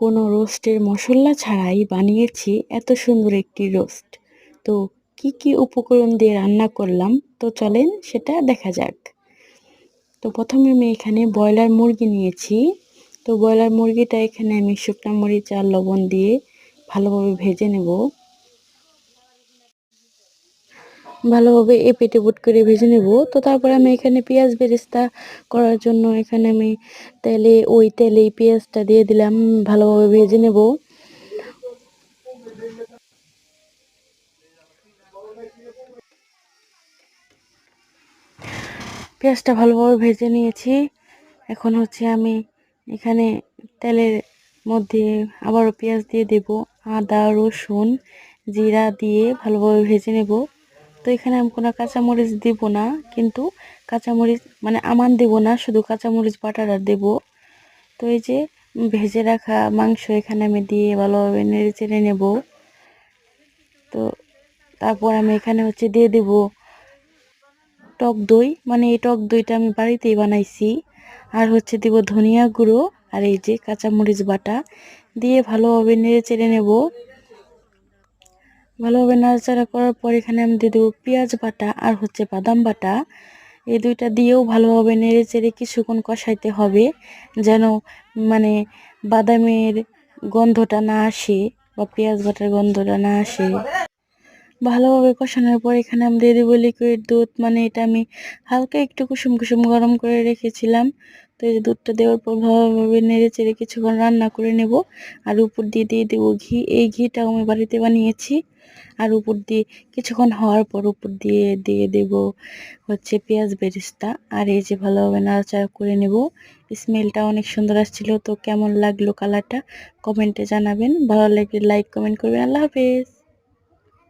কোনো রোস্টের মশলা ছাড়াই বানিয়েছি এত সুন্দর একটি রোস্ট। তো কি কি উপকরণ দিয়ে রান্না করলাম, তো চলেন সেটা দেখা যাক। তো প্রথমে আমি এখানে ব্রয়লার মুরগি নিয়েছি। তো ব্রয়লার মুরগিটা এখানে আমি শুকনো মরিচ আর লবণ দিয়ে ভালোভাবে ভেজে নেব। ভালোভাবে এপিঠ-ওপিঠ করে ভেজে নেব। তো তারপরে আমি এখানে পেঁয়াজ বেরেস্তা করার জন্য এখানে আমি ওই তেলেই পেঁয়াজটা দিয়ে দিলাম, ভালোভাবে ভেজে নেব। পেঁয়াজটা ভালোভাবে ভেজে নিয়েছি। এখন হচ্ছে আমি এখানে তেলের মধ্যে আবারও পেঁয়াজ দিয়ে দেব, আদা, রসুন, জিরা দিয়ে ভালোভাবে ভেজে নেব। তো এখানে আমি কোনো কাঁচামরিচ দেব না, কিন্তু কাঁচামরিচ মানে আমান দেব না, শুধু কাঁচামরিচ বাটাটা দেব। তো এই যে ভেজে রাখা মাংস এখানে আমি দিয়ে ভালোভাবে নেড়ে চেড়ে নেব। তো তারপর আমি এখানে হচ্ছে দিয়ে দেব টক দই, মানে এই টক দইটা আমি বাড়িতেই বানাইছি। আর হচ্ছে দিব ধনিয়া গুঁড়ো, আর এই যে কাঁচামরিচ বাটা দিয়ে ভালোভাবে নেড়ে চেড়ে নেব। ভালোভাবে নাড়াচাড়া করার পর এখানে আমি দিয়ে দেবো পেঁয়াজ বাটা আর হচ্ছে বাদাম বাটা। এই দুইটা দিয়েও ভালোভাবে নেড়ে চেড়ে কিছুক্ষণ কষাইতে হবে, যেন মানে বাদামের গন্ধটা না আসে বা পেঁয়াজ বাটার গন্ধটা না আসে। ভালোভাবে কষানোর পর এখানে আমি দিয়ে দেবো লিকুইড দুধ, মানে এটা আমি হালকা একটু কুসুম কুসুম গরম করে রেখেছিলাম। তো এই যে দুধটা দেওয়ার পর ভালোভাবে নেড়ে চেড়ে কিছুক্ষণ রান্না করে নেব। আর উপর দিয়ে দিয়ে দেবো ঘি, এই ঘিটাও আমি বাড়িতে বানিয়েছি। আর উপর দিয়ে কিছুক্ষণ হওয়ার পর উপর দিয়ে দিয়ে দেব হচ্ছে পেঁয়াজ বেরেস্তা। আর এই যে ভালোভাবে নাড়াচাড়া করে নেব। স্মেলটা অনেক সুন্দর আসছিল। তো কেমন লাগলো কালারটা কমেন্টে জানাবেন, ভালো লাগলে লাইক কমেন্ট করবেন। আল্লাহ হাফেজ।